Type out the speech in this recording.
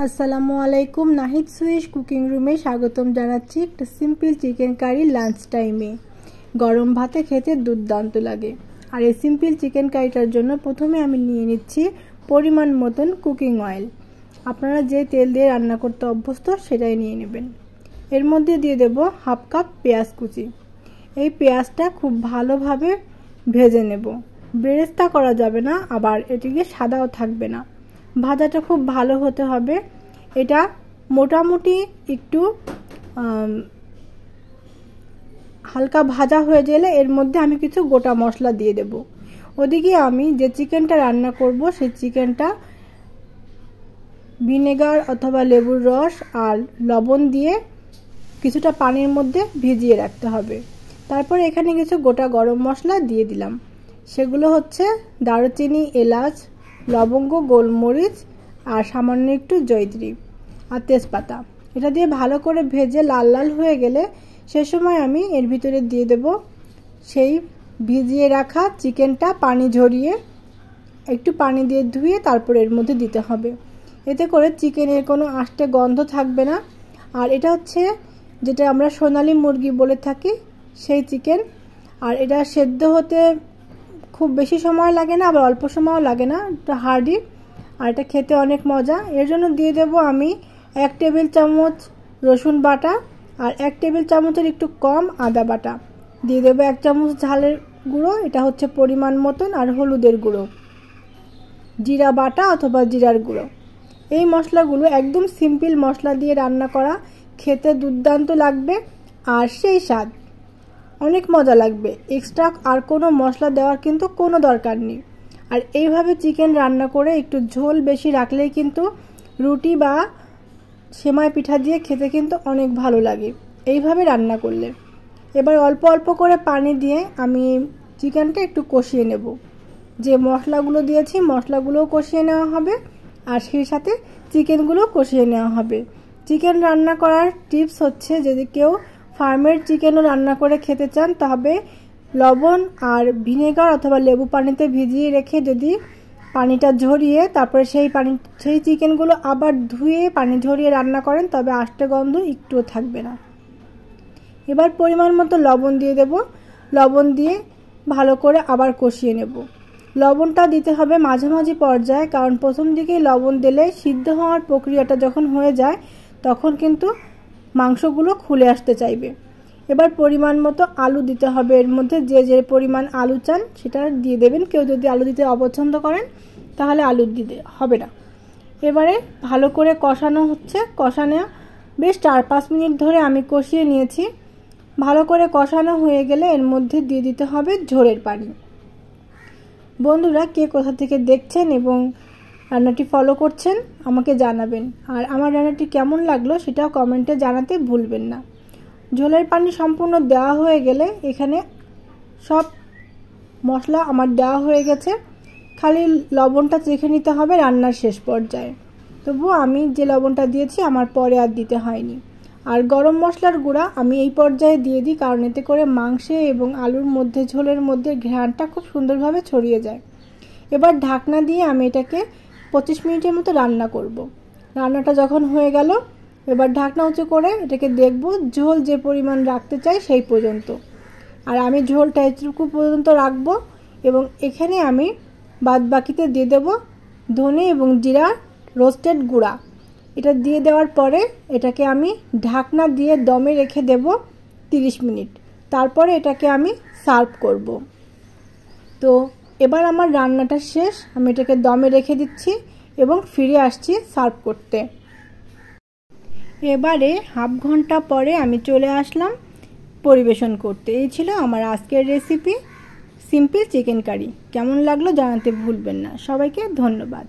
আসসালামু আলাইকুম, Nahid Swiss cooking রুমে স্বাগতম জানাচ্ছি। একটা সিম্পল চিকেন কারি লাঞ্চ টাইমে গরম ভাতে খেতে দুর্দান্ত লাগে। আর এই সিম্পল চিকেন কারিটার জন্য প্রথমে আমি নিয়ে নিচ্ছি পরিমাণ মতন কুকিং অয়েল। আপনারা যে তেল দিয়ে রান্না করতে অভ্যস্ত সেটাই নিয়ে নেবেন। এর মধ্যে দিয়ে দেব হাফ কাপ পেঁয়াজ কুচি। এই পেঁয়াজটা খুব ভালোভাবে ভেজে নেব। বেরেস্তা করা যাবে না, আবার এটিকে সাদাও থাকবে না। ভাজাটা খুব ভালো হতে হবে। এটা মোটামুটি একটু হালকা ভাজা হয়ে গেলে এর মধ্যে আমি কিছু গোটা মশলা দিয়ে দেব। ওদিকে আমি যে চিকেনটা রান্না করব সেই চিকেনটা ভিনেগার অথবা লেবুর রস আর লবণ দিয়ে কিছুটা পানির মধ্যে ভিজিয়ে রাখতে হবে। তারপর এখানে কিছু গোটা গরম মশলা দিয়ে দিলাম। সেগুলো হচ্ছে দারুচিনি, এলাচ, লবঙ্গ, গোলমরিচ আর সামান্য একটু জয়িত্রী আর তেজপাতা। এটা দিয়ে ভালো করে ভেজে লাল লাল হয়ে গেলে সে সময় আমি এর ভিতরে দিয়ে দেব সেই ভিজিয়ে রাখা চিকেনটা। পানি ঝরিয়ে একটু পানি দিয়ে ধুয়ে তারপর এর মধ্যে দিতে হবে। এতে করে চিকেনের কোনো আষ্টে গন্ধ থাকবে না। আর এটা হচ্ছে যেটা আমরা সোনালী মুরগি বলে থাকি সেই চিকেন। আর এটা সেদ্ধ হতে খুব বেশি সময় লাগে না, আবার অল্প সময়ও লাগে না। এটা হার্ডি আর এটা খেতে অনেক মজা। এর জন্য দিয়ে দেব আমি 1 টেবিল চামচ রসুন বাটা আর 1 টেবিল চামচের একটু কম আদা বাটা। দিয়ে দেব 1 চামচ ঝালের গুঁড়ো, এটা হচ্ছে পরিমাণ মতন, আর হলুদের গুঁড়ো, জিরা বাটা অথবা জিরার গুঁড়ো। এই মশলাগুলো একদম সিম্পল মশলা দিয়ে রান্না করা, খেতে দুর্দান্ত লাগবে আর সেই স্বাদ অনেক মজা লাগবে। এক্সট্রা আর কোনো মশলা দেওয়ার কিন্তু কোনো দরকার নেই। আর এইভাবে চিকেন রান্না করে একটু ঝোল বেশি রাখলেই কিন্তু রুটি বা সেমাই পিঠা দিয়ে খেতে কিন্তু অনেক ভালো লাগে এইভাবে রান্না করলে। এবার অল্প অল্প করে পানি দিয়ে আমি চিকেনটা একটু কষিয়ে নেব। যে মশলাগুলো দিয়েছি মশলাগুলোও কষিয়ে নেওয়া হবে আর সেই সাথে চিকেনগুলোও কষিয়ে নেওয়া হবে। চিকেন রান্না করার টিপস হচ্ছে, যদি কেউ ফার্মের চিকেনও রান্না করে খেতে চান তবে লবণ আর ভিনেগার অথবা লেবু পানিতে ভিজিয়ে রেখে যদি পানিটা ঝরিয়ে তারপরে সেই চিকেনগুলো আবার ধুয়ে পানি ঝরিয়ে রান্না করেন তবে আষ্টে গন্ধ একটুও থাকবে না। এবার পরিমাণ মতো লবণ দিয়ে দেব। লবণ দিয়ে ভালো করে আবার কষিয়ে নেব। লবণটা দিতে হবে মাঝামাঝি পর্যায়ে, কারণ প্রথম দিকেই লবণ দিলে সিদ্ধ হওয়ার প্রক্রিয়াটা যখন হয়ে যায় তখন কিন্তু মাংসগুলো খুলে আসতে চাইবে। এবার পরিমাণ মতো আলু দিতে হবে। এর মধ্যে যে যে পরিমাণ আলু চান সেটা দিয়ে দেবেন। কেউ যদি আলু দিতে অপছন্দ করেন তাহলে আলু দিতে হবে না। এবারে ভালো করে কষানো হচ্ছে। কষানো বেশ 4-5 মিনিট ধরে আমি কষিয়ে নিয়েছি। ভালো করে কষানো হয়ে গেলে এর মধ্যে দিয়ে দিতে হবে ঝোলের পানি। বন্ধুরা, কে কোথা থেকে দেখছেন এবং রান্নাটি ফলো করছেন আমাকে জানাবেন। আর আমার রান্নাটি কেমন লাগলো সেটাও কমেন্টে জানাতে ভুলবেন না। ঝোলের পানি সম্পূর্ণ দেওয়া হয়ে গেলে এখানে সব মশলা আমার দেওয়া হয়ে গেছে। খালি লবণটা চেখে নিতে হবে রান্নার শেষ পর্যায়ে। তবুও আমি যে লবণটা দিয়েছি আমার পরে আর দিতে হয়নি। আর গরম মশলার গুঁড়া আমি এই পর্যায়ে দিয়ে দিই, কারণ এতে করে মাংসে এবং আলুর মধ্যে ঝোলের মধ্যে ঘ্রাণটা খুব সুন্দরভাবে ছড়িয়ে যায়। এবার ঢাকনা দিয়ে আমি এটাকে 25 মিনিটের মতো রান্না করব। রান্নাটা যখন হয়ে গেল এবার ঢাকনা উঁচু করে এটাকে দেখব ঝোল যে পরিমাণ রাখতে চাই সেই পর্যন্ত। আর আমি ঝোলটা এতটুকু পর্যন্ত রাখবো এবং এখানে আমি বাদ বাকিতে দিয়ে দেব ধনে এবং জিরা রোস্টেড গুঁড়া। এটা দিয়ে দেওয়ার পরে এটাকে আমি ঢাকনা দিয়ে দমে রেখে দেব 30 মিনিট। তারপরে এটাকে আমি সার্ভ করব। তো এবার আমার রান্নাটা শেষ। আমি এটাকে দমে রেখে দিচ্ছি এবং ফিরে আসছি সার্ভ করতে। এবারে হাফ ঘন্টা পরে আমি চলে আসলাম পরিবেশন করতে। এই ছিল আমার আজকের রেসিপি সিম্পল চিকেন কারি। কেমন লাগলো জানাতে ভুলবেন না। সবাইকে ধন্যবাদ।